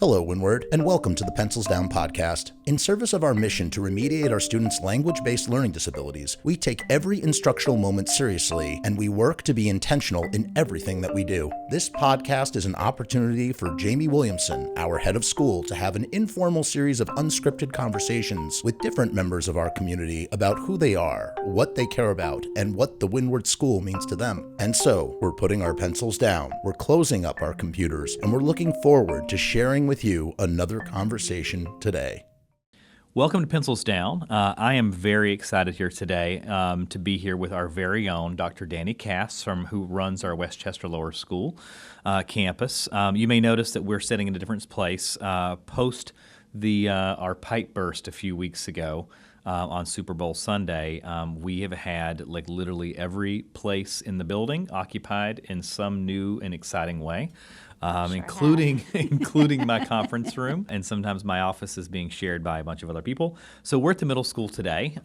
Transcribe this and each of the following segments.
Hello, Winward, and welcome to the Pencils Down podcast. In service of our mission to remediate our students' language-based learning disabilities, we take every instructional moment seriously, and we work to be intentional in everything that we do. This podcast is an opportunity for Jamie Williamson, our head of school, to have an informal series of unscripted conversations with different members of our community about who they are, what they care about, and what the Windward School means to them. And so, we're putting our pencils down, we're closing up our computers, and we're looking forward to sharing with you another conversation today. Welcome to Pencils Down. I am very excited here today to be here with our very own Dr. Daniele Kass, who runs our Westchester Lower School campus. You may notice that we're sitting in a different place post our pipe burst a few weeks ago. On Super Bowl Sunday, we have had like literally every place in the building occupied in some new and exciting way. Including my conference room, and sometimes my office is being shared by a bunch of other people. So we're at the middle school today,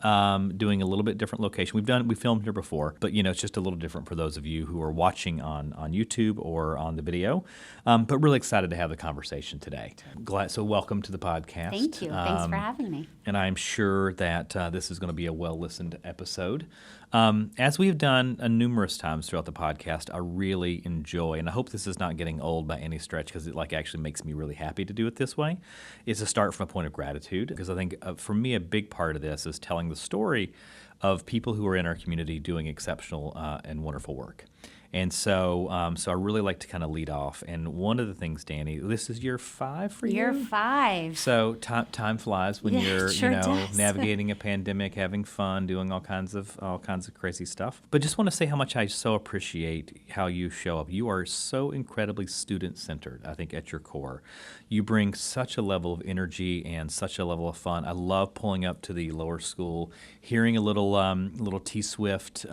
doing a little bit different location. We filmed here before, but it's just a little different for those of you who are watching on YouTube or on the video. But really excited to have the conversation today. So welcome to the podcast. Thank you. Thanks for having me. And I'm sure that this is going to be a well-listened episode. As we have done numerous times throughout the podcast, I really enjoy, and I hope this is not getting old by any stretch because it actually makes me really happy to do it this way, is to start from a point of gratitude, because I think for me a big part of this is telling the story of people who are in our community doing exceptional and wonderful work. And so I really like to kind of lead off. And one of the things, Danny, this is year 5 for you? Year 5. So time flies when you're sure does. navigating a pandemic, having fun, doing all kinds of crazy stuff. But just want to say how much I so appreciate how you show up. You are so incredibly student-centered, I think, at your core. You bring such a level of energy and such a level of fun. I love pulling up to the lower school, hearing a little T Swift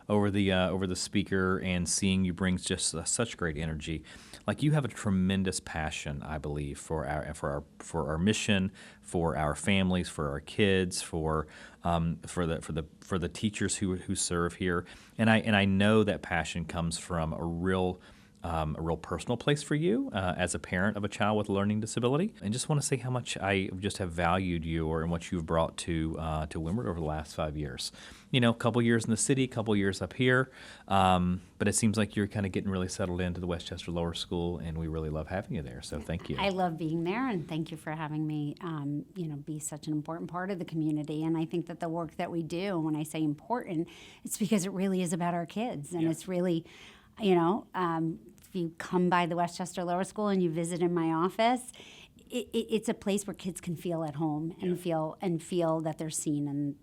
over the speaker, and seeing you brings just such great energy. Like, you have a tremendous passion, I believe, for our mission, for our families, for our kids, for the teachers who serve here. And I know that passion comes from a real personal place for you as a parent of a child with a learning disability. And just want to say how much I just have valued you and what you've brought to Winward over the last 5 years. A couple years in the city, a couple years up here, but it seems like you're kind of getting really settled into the Westchester Lower School, and we really love having you there. So thank you. I love being there, and thank you for having me, be such an important part of the community. And I think that the work that we do, when I say important, it's because it really is about our kids, and it's really, if you come by the Westchester Lower School and you visit in my office, it's a place where kids can feel at home and feel that they're seen and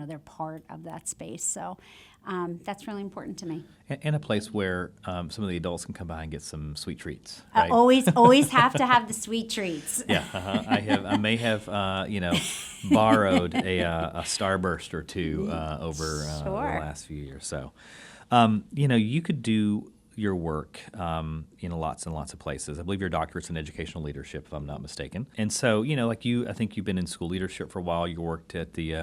they're part of that space. So that's really important to me. And a place where some of the adults can come by and get some sweet treats. Right? Always have to have the sweet treats. Yeah, I may have borrowed a Starburst or two over the last few years. So you could do your work in lots and lots of places. I believe your doctorate's in educational leadership, if I'm not mistaken. And so, I think you've been in school leadership for a while. You worked at the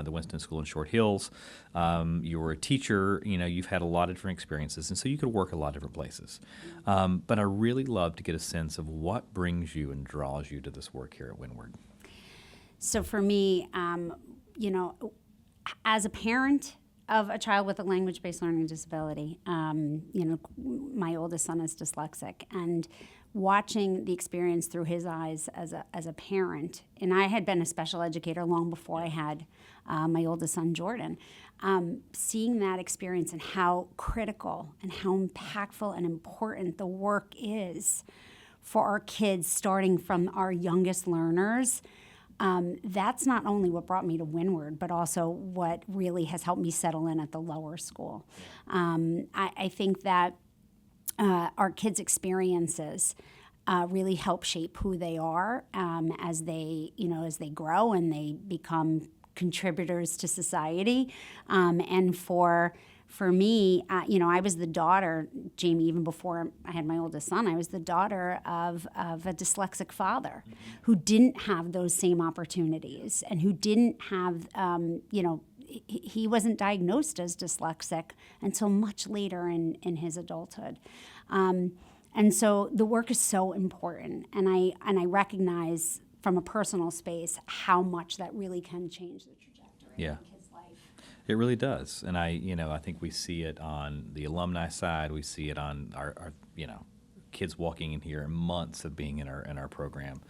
Winston School in Short Hills. You were a teacher. You've had a lot of different experiences, and so you could work a lot of different places. But I really love to get a sense of what brings you and draws you to this work here at Winward. So for me, as a parent of a child with a language-based learning disability, my oldest son is dyslexic, and watching the experience through his eyes as a parent, and I had been a special educator long before I had my oldest son, Jordan, seeing that experience and how critical and how impactful and important the work is for our kids, starting from our youngest learners. That's not only what brought me to Winward, but also what really has helped me settle in at the lower school. I think that our kids' experiences really help shape who they are as they grow and they become contributors to society. And for me, I was the daughter, Jamie, even before I had my oldest son, I was the daughter of a dyslexic father who didn't have those same opportunities and who didn't have, he wasn't diagnosed as dyslexic until much later in his adulthood. And so the work is so important. And I recognize from a personal space how much that really can change the trajectory of a kid's life. It really does. And I think we see it on the alumni side. We see it on our kids walking in here in months of being in our program,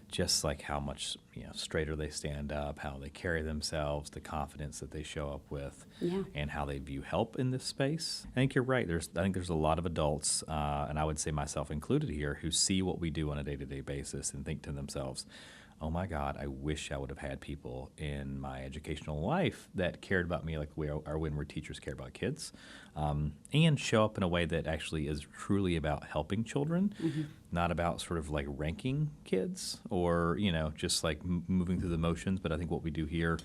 just like how much straighter they stand up, how they carry themselves, the confidence that they show up with, and how they view help in this space. I think you're right. I think there's a lot of adults, and I would say myself included here, who see what we do on a day-to-day basis and think to themselves, oh my God, I wish I would have had people in my educational life that cared about me like the way our Winward teachers care about kids, and show up in a way that actually is truly about helping children, not about sort of like ranking kids or, just like moving through the motions. But I think what we do here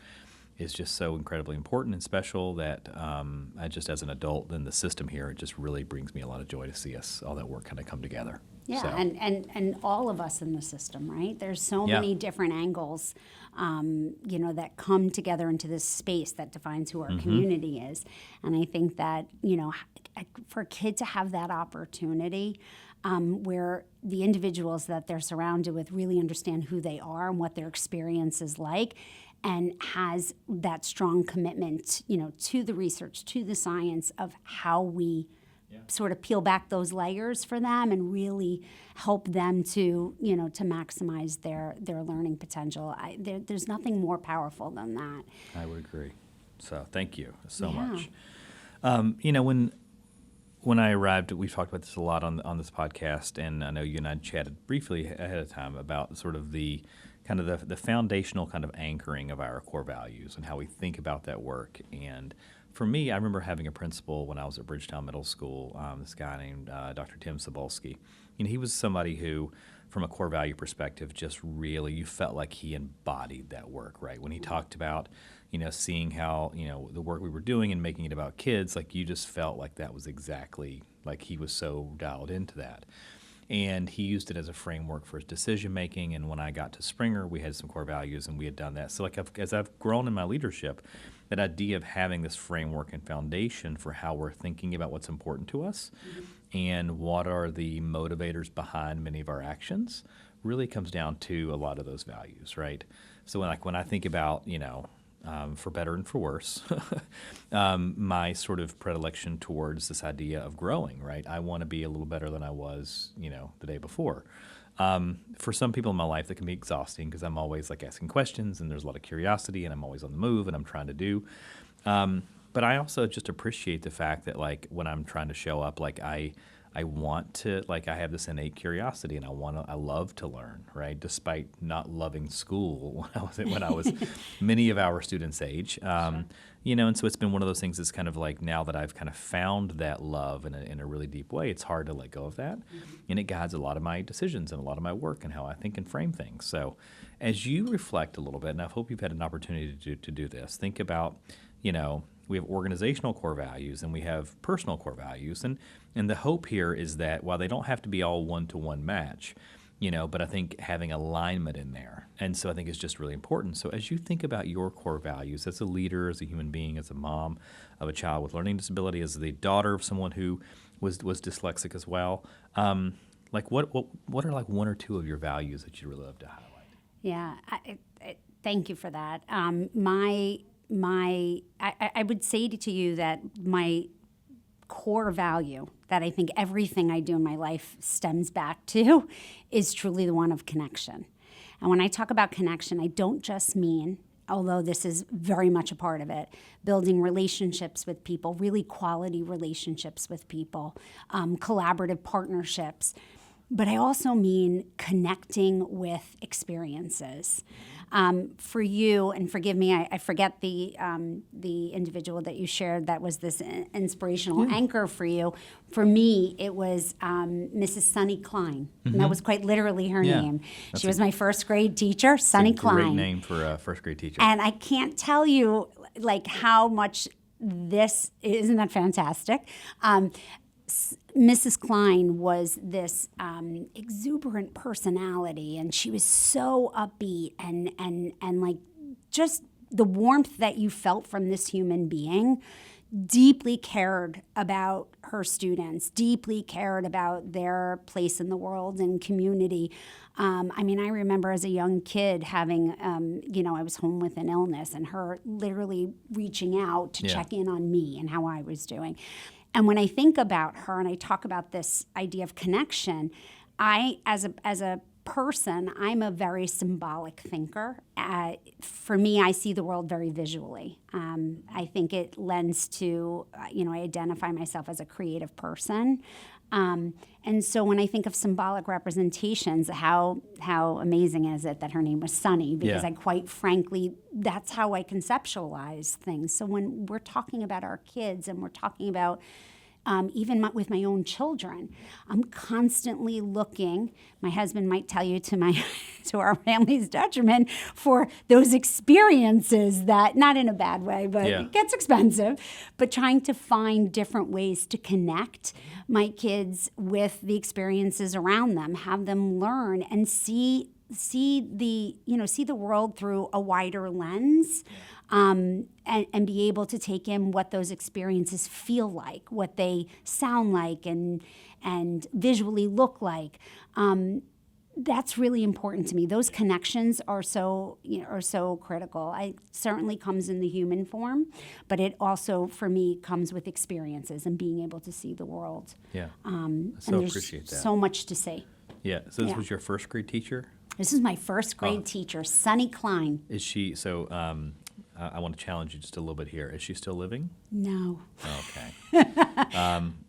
is just so incredibly important and special that I just, as an adult in the system here, it just really brings me a lot of joy to see all that work kind of come together. Yeah, so. and all of us in the system, right? There's so many different angles, that come together into this space that defines who our community is. And I think that, for a kid to have that opportunity where the individuals that they're surrounded with really understand who they are and what their experience is like, and has that strong commitment, to the research, to the science of how we sort of peel back those layers for them and really help them to, to maximize their learning potential. There's nothing more powerful than that. I would agree. So thank you so Yeah. much. When I arrived, we've talked about this a lot on this podcast, and I know you and I chatted briefly ahead of time about sort of the kind of the foundational kind of anchoring of our core values and how we think about that work. And for me, I remember having a principal when I was at Bridgetown Middle School, this guy named Dr. Tim Cebulski. He was somebody who, from a core value perspective, just really, you felt like he embodied that work, right? When he talked about, seeing how, the work we were doing and making it about kids, like you just felt like that was exactly, like he was so dialed into that. And he used it as a framework for his decision making. And when I got to Springer, we had some core values and we had done that. So as I've grown in my leadership, that idea of having this framework and foundation for how we're thinking about what's important to us and what are the motivators behind many of our actions really comes down to a lot of those values, right? So when I think about, for better and for worse, my sort of predilection towards this idea of growing, right? I want to be a little better than I was, the day before. For some people in my life, that can be exhausting because I'm always like asking questions and there's a lot of curiosity and I'm always on the move and I'm trying to do. But I also just appreciate the fact that like when I'm trying to show up, like I want to, like I have this innate curiosity and I love to learn, right? Despite not loving school when I was many of our students' age. And so it's been one of those things that's kind of like now that I've kind of found that love in a really deep way, it's hard to let go of that. And it guides a lot of my decisions and a lot of my work and how I think and frame things. So as you reflect a little bit, and I hope you've had an opportunity to do this, think about, we have organizational core values and we have personal core values. And the hope here is that while they don't have to be all one-to-one match, but I think having alignment in there. And so I think it's just really important. So as you think about your core values as a leader, as a human being, as a mom of a child with learning disability, as the daughter of someone who was dyslexic as well, like what are like one or two of your values that you'd really love to highlight? Yeah, thank you for that. I would say to you that my core value that I think everything I do in my life stems back to is truly the one of connection. And when I talk about connection, I don't just mean, although this is very much a part of it, building relationships with people, really quality relationships with people, collaborative partnerships. But I also mean connecting with experiences. For you, and forgive me, I forget the individual that you shared that was this inspirational anchor for you. For me, it was Mrs. Sunny Klein. And that was quite literally her name. She was my first grade teacher, Sunny Klein. Great name for a first grade teacher. And I can't tell you like how much this, isn't that fantastic? Mrs. Klein was this exuberant personality, and she was so upbeat and like just the warmth that you felt from this human being deeply cared about her students, deeply cared about their place in the world and community. I mean, I remember as a young kid having, I was home with an illness and her literally reaching out to check in on me and how I was doing. And when I think about her and I talk about this idea of connection, as a person, I'm a very symbolic thinker. For me, I see the world very visually. I think it lends to, I identify myself as a creative person. And so when I think of symbolic representations, how amazing is it that her name was Sunny? Because I quite frankly, that's how I conceptualize things. So when we're talking about our kids and we're talking about with my own children, I'm constantly looking. My husband might tell you to our family's detriment, for those experiences that, not in a bad way, but it gets expensive, but trying to find different ways to connect my kids with the experiences around them, have them learn and see the world through a wider lens. And be able to take in what those experiences feel like, what they sound like, and visually look like. That's really important to me. Those connections are so critical. It certainly comes in the human form, but it also, for me, comes with experiences and being able to see the world. Yeah, so appreciate that. So much to see. Yeah. So this was your first grade teacher? This is my first grade teacher, Sunny Klein. Is she so? I want to challenge you just a little bit here. Is she still living? No. Okay.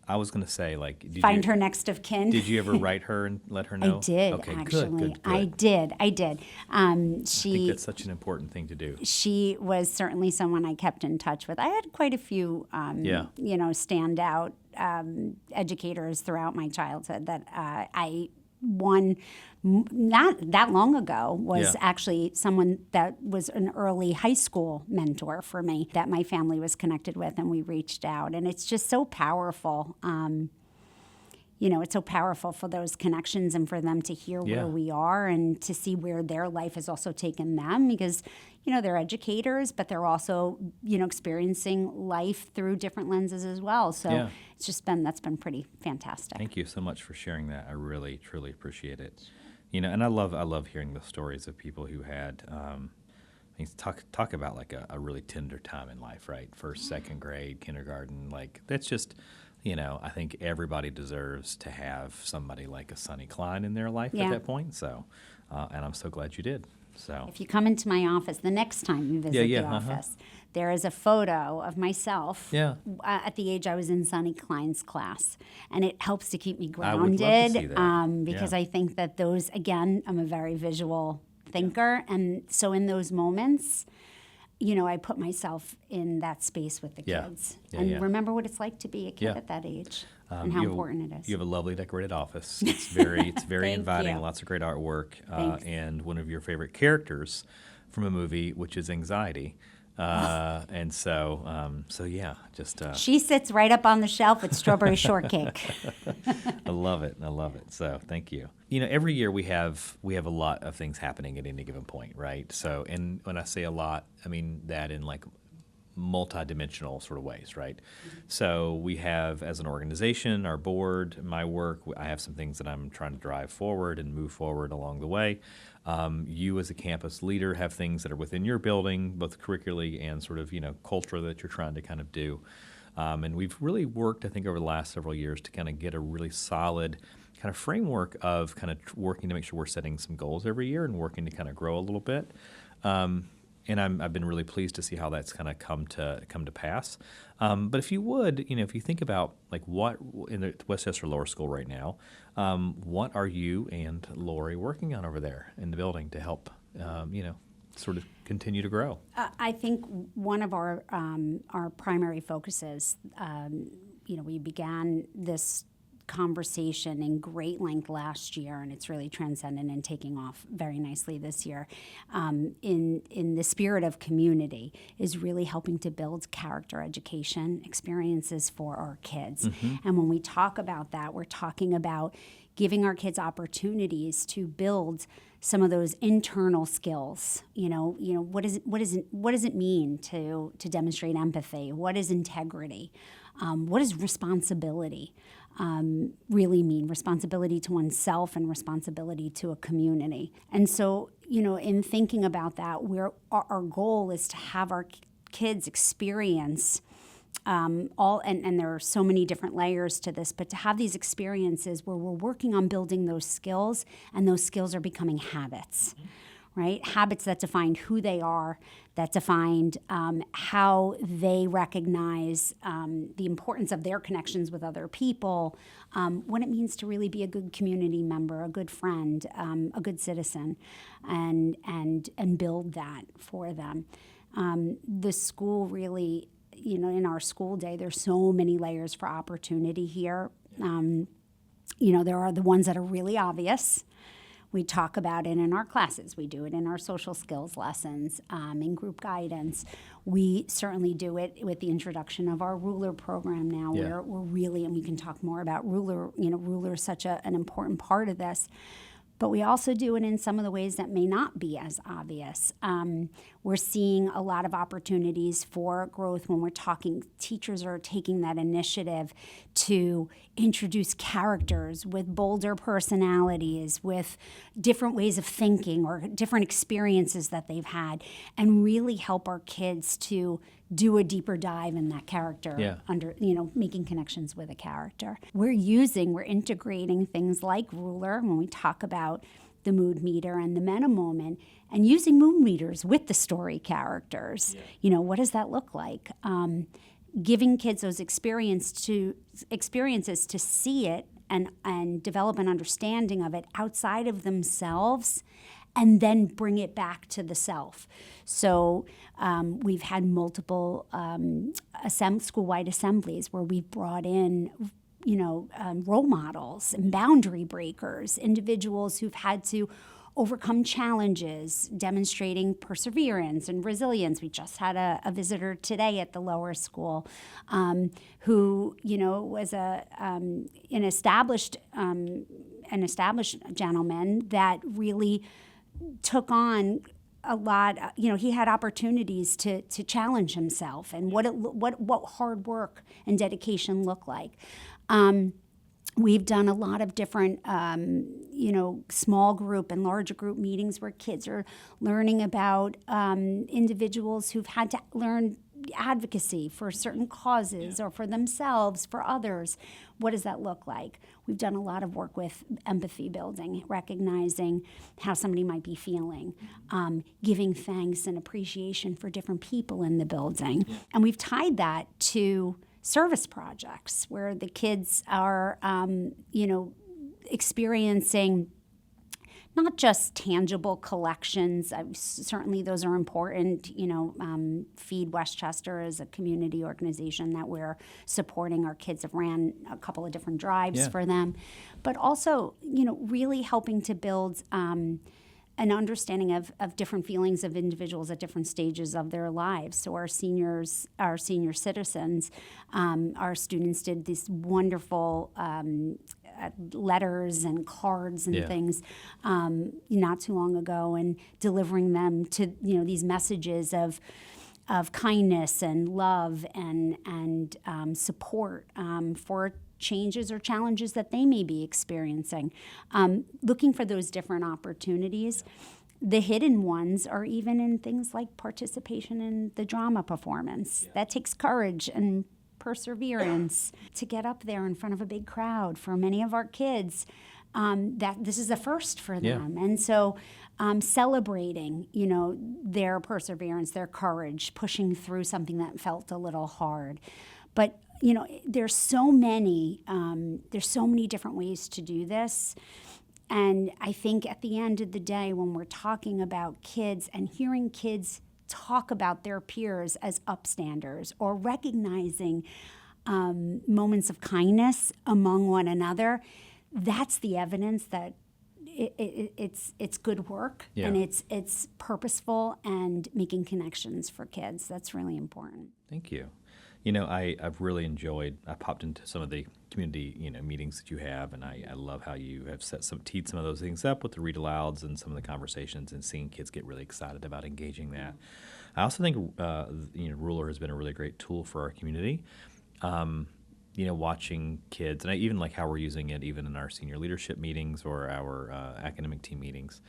I was going to say, find her next of kin. Did you ever write her and let her know? I did, okay, actually. Good. I did. I think that's such an important thing to do. She was certainly someone I kept in touch with. I had quite a few, standout educators throughout my childhood that one not that long ago was actually someone that was an early high school mentor for me that my family was connected with, and we reached out. And it's just so powerful. It's so powerful for those connections and for them to hear where we are and to see where their life has also taken them, because, they're educators, but they're also, experiencing life through different lenses as well. So that's been pretty fantastic. Thank you so much for sharing that. I really, truly appreciate it. And I love hearing the stories of people who had, talk about like a really tender time in life, right? First, second grade, kindergarten, that's just, I think everybody deserves to have somebody like a Sunny Klein in their life at that point. So, and I'm so glad you did. So if you come into my office, the next time you visit the office, there is a photo of myself at the age I was in Sunny Klein's class. And it helps to keep me grounded. I would love to see that. Because I think that those, again, I'm a very visual thinker. And so in those moments, I put myself in that space with the kids and remember what it's like to be a kid at that age and how important it is. You have a lovely decorated office. It's very inviting, you. lots of great artwork, and one of your favorite characters from a movie, which is Anxiety. And so she sits right up on the shelf with strawberry shortcake. I love it. So thank you. Every year we have a lot of things happening at any given point, right? So, and when I say a lot, I mean that in multi-dimensional sort of ways, right? So we have, as an organization, our board, my work, I have some things that I'm trying to drive forward and move forward along the way. You as a campus leader have things that are within your building, both curricularly and sort of, culture that you're trying to kind of do. And we've really worked, I think, over the last several years to kind of get a really solid kind of framework of kind of working to make sure we're setting some goals every year and working to kind of grow a little bit. And I've been really pleased to see how that's kind of come to pass. But if you would, if you think about what in the Westchester Lower School right now, what are you and Lori working on over there in the building to help, sort of continue to grow? I think one of our primary focuses, we began this conversation in great length last year, and it's really transcended and taking off very nicely this year, in the spirit of community, is really helping to build character education experiences for our kids. Mm-hmm. And when we talk about that, we're talking about giving our kids opportunities to build some of those internal skills. What does it mean to demonstrate empathy? What is integrity? What does responsibility really mean? Responsibility to oneself and responsibility to a community. And so, in thinking about that, our goal is to have our kids experience and there are so many different layers to this, but to have these experiences where we're working on building those skills, and those skills are becoming habits, right? Habits that define who they are, that define how they recognize the importance of their connections with other people, what it means to really be a good community member, a good friend, a good citizen, and build that for them. The school really, in our school day, there's so many layers for opportunity here. There are the ones that are really obvious. We talk about it in our classes. We do it in our social skills lessons, in group guidance. We certainly do it with the introduction of our ruler program now, where we're really, and we can talk more about ruler. Ruler is such an important part of this. But we also do it in some of the ways that may not be as obvious. We're seeing a lot of opportunities for growth when we're talking. Teachers are taking that initiative to introduce characters with bolder personalities, with different ways of thinking or different experiences that they've had, and really help our kids to do a deeper dive in that character, making connections with a character. We're integrating things like ruler when we talk about the mood meter and the meta moment, and using mood meters with the story characters. What does that look like? Giving kids those experiences to see it and develop an understanding of it outside of themselves, and then bring it back to the self. So we've had multiple school-wide assemblies where we've brought in role models and boundary breakers, individuals who've had to overcome challenges, demonstrating perseverance and resilience. We just had a visitor today at the lower school who, was an established gentleman that really took on a lot. He had opportunities to challenge himself and what hard work and dedication look like. We've done a lot of different, small group and larger group meetings where kids are learning about individuals who've had to learn advocacy for certain causes or for themselves, for others. What does that look like? We've done a lot of work with empathy building, recognizing how somebody might be feeling, giving thanks and appreciation for different people in the building. And we've tied that to service projects where the kids are, experiencing not just tangible collections. Certainly those are important. Feed Westchester is a community organization that we're supporting. Our kids have ran a couple of different drives for them. But also, really helping to build an understanding of different feelings of individuals at different stages of their lives. So our senior citizens, our students did these wonderful letters and cards and things not too long ago, and delivering them to these messages of kindness and love and support for changes or challenges that they may be experiencing. Looking for those different opportunities. The hidden ones are even in things like participation in the drama performance. That takes courage and perseverance to get up there in front of a big crowd. For many of our kids, that this is a first for them. And so celebrating, their perseverance, their courage, pushing through something that felt a little hard. But there's so many different ways to do this. And I think at the end of the day, when we're talking about kids and hearing kids talk about their peers as upstanders, or recognizing moments of kindness among one another, that's the evidence that it's good work, and it's purposeful and making connections for kids. That's really important. Thank you. I've really enjoyed. I popped into some of the community, meetings that you have, and I love how you have teed some of those things up with the read alouds and some of the conversations, and seeing kids get really excited about engaging that. I also think Ruler has been a really great tool for our community. Watching kids, and I even like how we're using it even in our senior leadership meetings or our academic team meetings.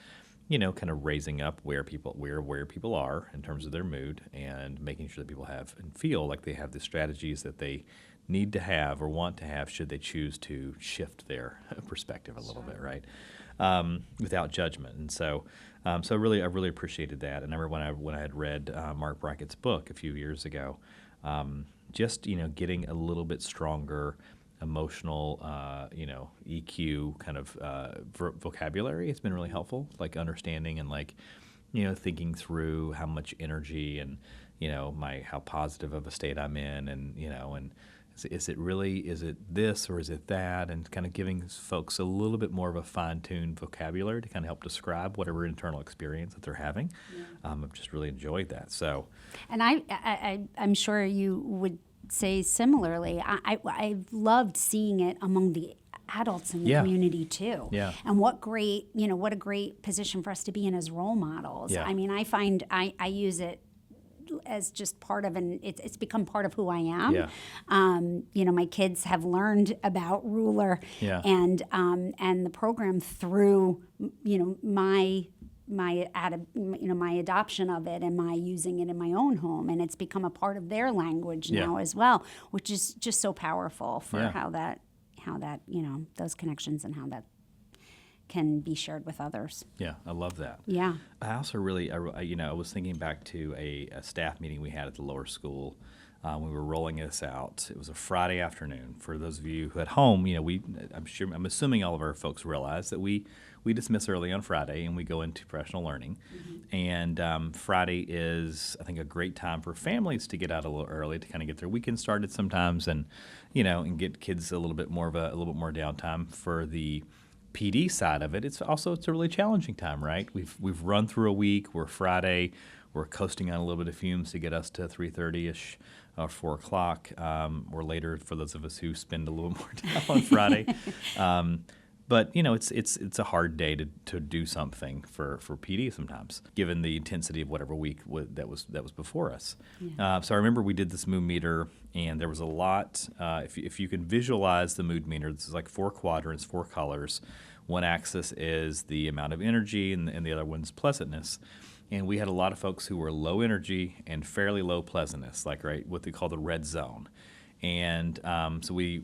Kind of raising up where people are in terms of their mood, and making sure that people have and feel like they have the strategies that they need to have or want to have should they choose to shift their perspective a little bit, right? Without judgment. And so I really appreciated that. And I remember when I had read Mark Brackett's book a few years ago, just getting a little bit stronger emotional, EQ kind of vocabulary has been really helpful, like understanding and thinking through how much energy and, how positive of a state I'm in, and, and is it this or is it that, and kind of giving folks a little bit more of a fine-tuned vocabulary to kind of help describe whatever internal experience that they're having. Yeah. I've just really enjoyed that. So, and I'm sure you would say similarly. I've loved seeing it among the adults in the community too. Yeah. And what a great position for us to be in as role models. Yeah. I mean, I find I use it as just part of it's become part of who I am. Yeah. My kids have learned about Ruler and the program through, my adoption of it and my using it in my own home, and it's become a part of their language now as well, which is just so powerful for how that those connections and how that can be shared with others. Yeah, I love that. Yeah. I also I was thinking back to a staff meeting we had at the lower school. We were rolling this out. It was a Friday afternoon. For those of you who at home, I'm assuming all of our folks realize that we dismiss early on Friday and we go into professional learning. Mm-hmm. And Friday is, I think, a great time for families to get out a little early to kind of get their weekend started sometimes, and and get kids a little bit more downtime. For the PD side of it, it's a really challenging time, right? We've run through a week. We're Friday. We're coasting on a little bit of fumes to get us to 3:30ish. 4 o'clock or later for those of us who spend a little more time on Friday. But it's a hard day to do something for PD sometimes, given the intensity of whatever week that was before us. Yeah. So I remember we did this mood meter, and there was a lot. If you can visualize the mood meter, this is like 4 quadrants, 4 colors. One axis is the amount of energy, and the other one's pleasantness. And we had a lot of folks who were low energy and fairly low pleasantness, what they call the red zone. And so we,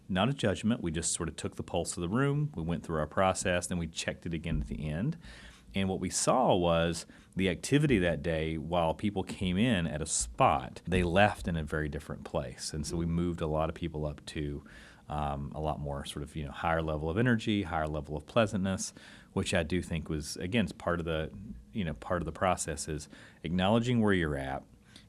not a judgment, we just sort of took the pulse of the room, we went through our process, then we checked it again at the end. And what we saw was the activity that day, while people came in at a spot, they left in a very different place. And so we moved a lot of people up to a lot more sort of, higher level of energy, higher level of pleasantness, which I do think was, again, it's part of the process is acknowledging where you're at,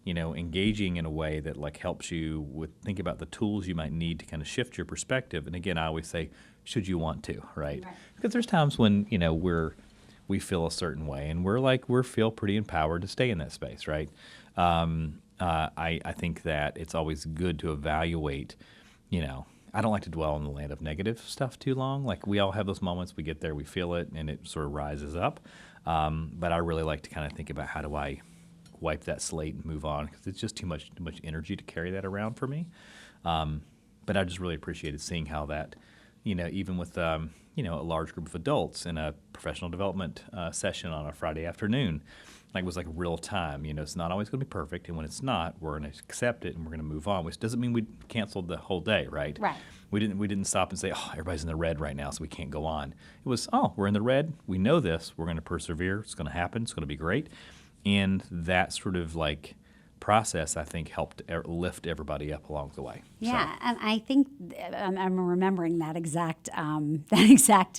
engaging in a way that helps you think about the tools you might need to kind of shift your perspective. And again, I always say, should you want to, right? Because there's times when, we feel a certain way and we feel pretty empowered to stay in that space, right? I think that it's always good to evaluate, I don't like to dwell on the land of negative stuff too long. We all have those moments, we get there, we feel it, and it sort of rises up. But I really like to kind of think about how do I wipe that slate and move on, because it's just too much energy to carry that around for me. But I just really appreciated seeing how that, even with a large group of adults in a professional development session on a Friday afternoon, was real time. It's not always going to be perfect, and when it's not, we're going to accept it and we're going to move on. Which doesn't mean we canceled the whole day, right? Right. We didn't stop and say, oh, everybody's in the red right now, so we can't go on. It was, oh, we're in the red. We know this. We're going to persevere. It's going to happen. It's going to be great. And that sort of process, I think, helped lift everybody up along the way. Yeah, so. And I think I'm remembering that exact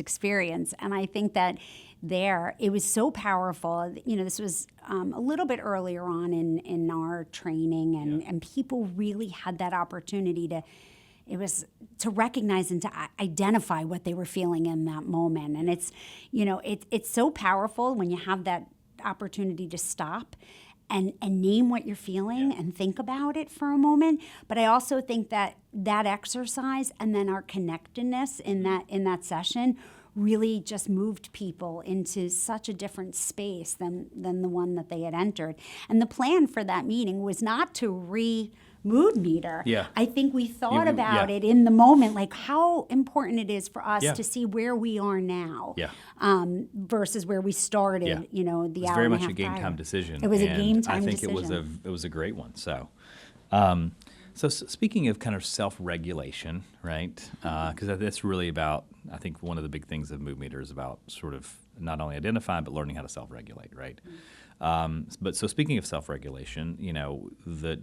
experience, and I think that it was so powerful. This was a little bit earlier on in our training, and people really had that opportunity to recognize and to identify what they were feeling in that moment. And it's so powerful when you have that opportunity to stop and name what you're feeling and think about it for a moment. But I also think that exercise and then our connectedness in that session really just moved people into such a different space than the one that they had entered. And the plan for that meeting was not to mood meter. Yeah. I think we thought about it in the moment, like how important it is for us to see where we are now versus where we started, the hour and a half prior. It was very much a game time decision. It was a game time decision. I think it was a great one. So, so speaking of kind of self-regulation, right? Because that's really about, I think one of the big things of Mood Meter is about sort of not only identifying but learning how to self-regulate, right? But so speaking of self-regulation, the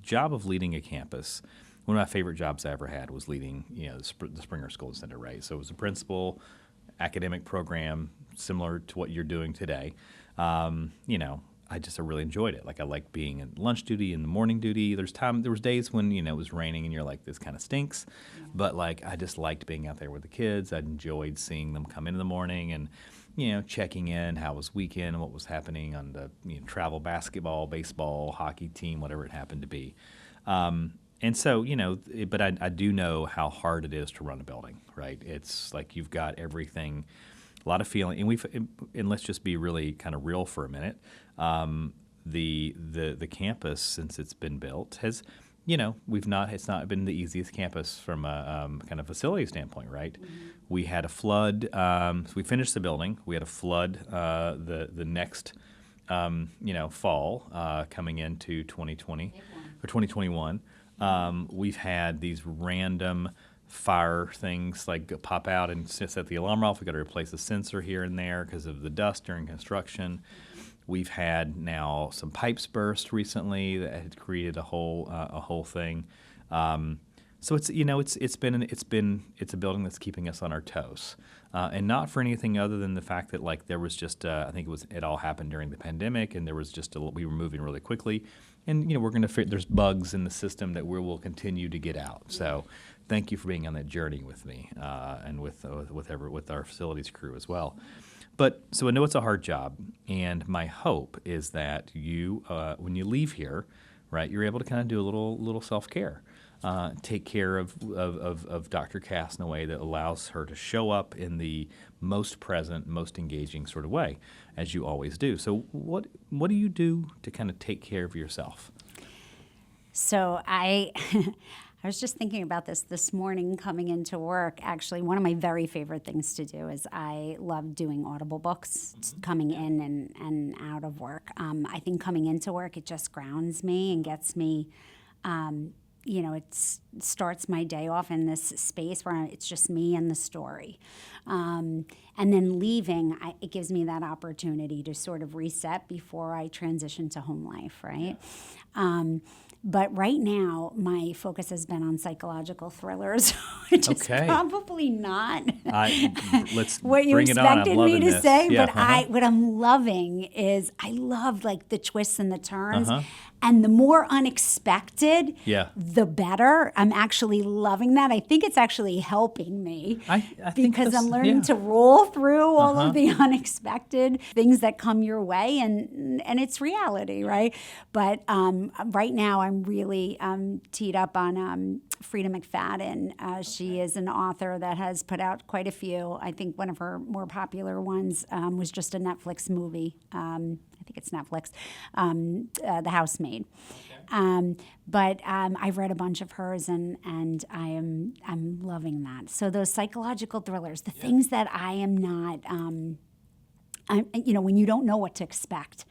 job of leading a campus, one of my favorite jobs I ever had was leading, the Springer School Center, right? So it was a principal academic program similar to what you're doing today. I really enjoyed it. Like I liked being in lunch duty and the morning duty. There was days when, it was raining and you're like, this kind of stinks. But like, I just liked being out there with the kids. I enjoyed seeing them come in the morning and, checking in, how was weekend, what was happening on the travel basketball, baseball, hockey team, whatever it happened to be. And so, but I do know how hard it is to run a building, right? It's like you've got everything, a lot of feeling, and let's just be really kind of real for a minute. The campus, since it's been built, has, it's not been the easiest campus from a kind of facility standpoint, right? Mm-hmm. We had a flood. So we finished the building. We had a flood the next, fall coming into 2020 or 2021. We've had these random fire things like pop out and set the alarm off. We've got to replace a sensor here and there because of the dust during construction. We've had now some pipes burst recently that had created a whole thing. So it's a building that's keeping us on our toes, and not for anything other than the fact that like there was just I think it all happened during the pandemic, and there was just we were moving really quickly, and we're going to there's bugs in the system that we will continue to get out. So thank you for being on that journey with me and with our facilities crew as well. But so I know it's a hard job, and my hope is that you, when you leave here, right, you're able to kind of do a little self-care, take care of Dr. Kass in a way that allows her to show up in the most present, most engaging sort of way, as you always do. So what do you do to kind of take care of yourself? So I was just thinking about this morning coming into work. Actually, one of my very favorite things to do is I love doing Audible books, coming in and out of work. I think coming into work, it just grounds me and gets me, it starts my day off in this space where it's just me and the story. And then leaving, it gives me that opportunity to sort of reset before I transition to home life, right? Yeah. But right now, my focus has been on psychological thrillers, which is probably not what you expected me to say. Yeah, but what I'm loving is I love like the twists and the turns. And the more unexpected, the better. I'm actually loving that. I think it's actually helping me because I'm learning to roll through all of the unexpected things that come your way, and it's reality, right? But right now, I'm really teed up on Frida McFadden. She is an author that has put out quite a few. I think one of her more popular ones was just a Netflix movie. I think it's Netflix, The Housemaid. Okay. But I've read a bunch of hers, and I'm loving that. So those psychological thrillers, the things that I am not, when you don't know what to expect,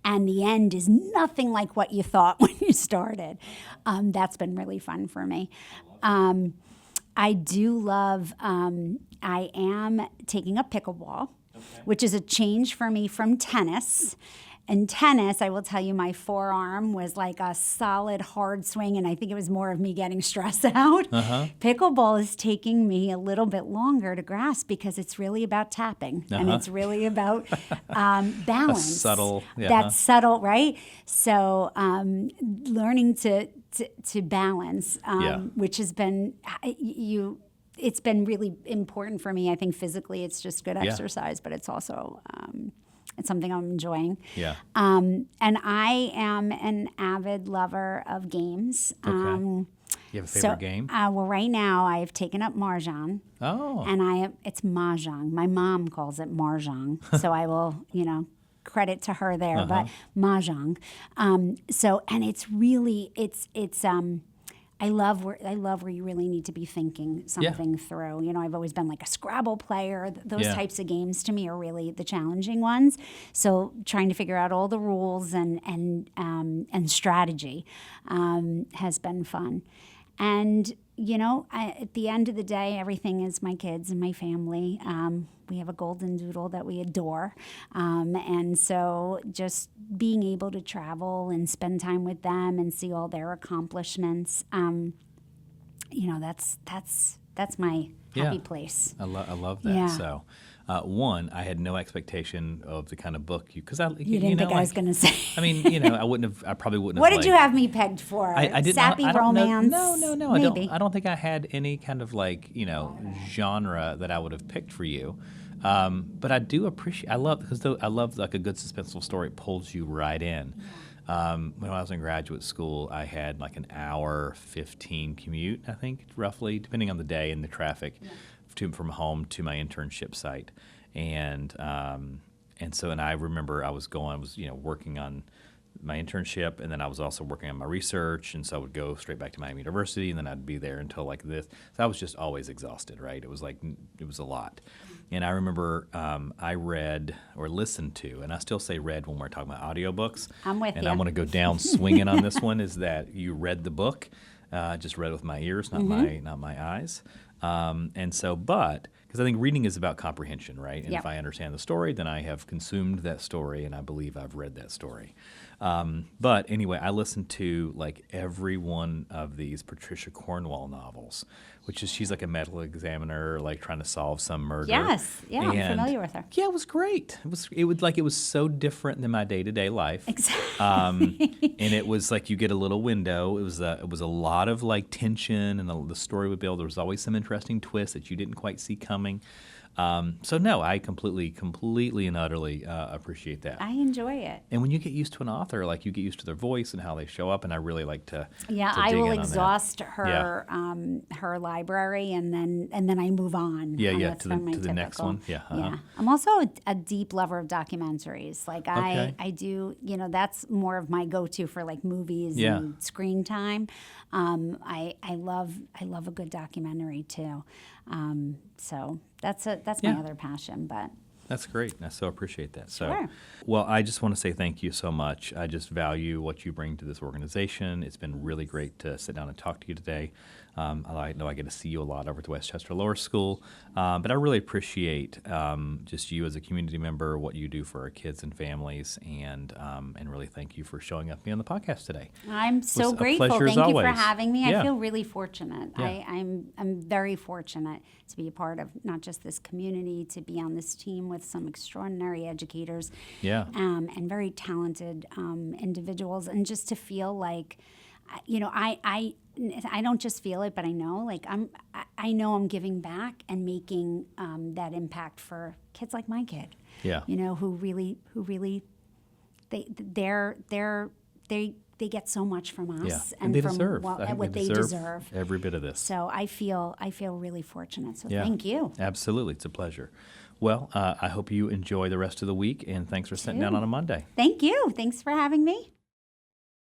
and the end is nothing like what you thought when you started. That's been really fun for me. I do love. I am taking up pickleball. Which is a change for me from tennis. In tennis, I will tell you, my forearm was like a solid hard swing, and I think it was more of me getting stressed out. Pickleball is taking me a little bit longer to grasp because it's really about tapping, and it's really about balance. That's subtle, right? So learning to balance, which has been it's been really important for me. I think physically it's just good exercise, but it's also It's something I'm enjoying. Yeah. And I am an avid lover of games. Okay. You have a favorite game? Well, right now I've taken up Mahjong. Oh. And it's Mahjong. My mom calls it Mahjong. So I will, credit to her there, but Mahjong. And it's really, I love where you really need to be thinking something through. I've always been like a Scrabble player. Those types of games to me are really the challenging ones. So trying to figure out all the rules and strategy has been fun. And at the end of the day, everything is my kids and my family. We have a golden doodle that we adore. And so just being able to travel and spend time with them and see all their accomplishments, that's my happy place. I love that. Yeah. So, one, I had no expectation of the kind of book because You didn't think I was going to say. I mean, I probably wouldn't. What have did you have me pegged for? I didn't. Sappy I don't romance? No. Maybe. I don't think I had any kind of genre that I would have picked for you. But I do appreciate. I love like a good suspenseful story. It pulls you right in. When I was in graduate school, I had like an hour 15 commute, I think, roughly, depending on the day and the traffic, from home to my internship site, and I remember I was working on my internship, and then I was also working on my research, and so I would go straight back to Miami University, and then I'd be there until like this. So I was just always exhausted, right? It was a lot. And I remember I read or listened to, and I still say read when we're talking about audiobooks. I'm with and you. I want to go down swinging on this one, is that you read the book. Just read it with my ears, not my eyes. Because I think reading is about comprehension, right? And if I understand the story, then I have consumed that story, and I believe I've read that story. But anyway, I listened to like every one of these Patricia Cornwell novels, she's like a medical examiner, like trying to solve some murder. Yes, yeah, I'm familiar with her. Yeah, it was great. It was so different than my day-to-day life. Exactly. And it was like you get a little window. It was a lot of like tension, and the story would build. There was always some interesting twists that you didn't quite see coming. So no, I completely and utterly appreciate that. I enjoy it. And when you get used to an author, like you get used to their voice and how they show up, and I really like to. Yeah, to I dig will in on exhaust her her library, and then I move on. To the next one. Yeah. Yeah, I'm also a deep lover of documentaries. Like I do, that's more of my go-to for like movies and screen time. I love a good documentary too. So that's my other passion, but. That's great. I so appreciate that. Sure. Well, I just want to say thank you so much. I just value what you bring to this organization. It's been really great to sit down and talk to you today. I know I get to see you a lot over at the Westchester Lower School, but I really appreciate just you as a community member, what you do for our kids and families, and really thank you for showing up on the podcast today. I'm so grateful. Thank you for having me. I feel really fortunate. Yeah. I'm very fortunate to be a part of not just this community, to be on this team with some extraordinary educators, and very talented individuals, and just to feel like, I don't just feel it, but I know, like I know I'm giving back and making that impact for kids like my kid. Yeah. Who really they get so much from us, and they from deserve what they deserve every bit of this. So I feel really fortunate. So thank you. Absolutely, it's a pleasure. Well, I hope you enjoy the rest of the week, and thanks for sitting down on a Monday. Thank you. Thanks for having me.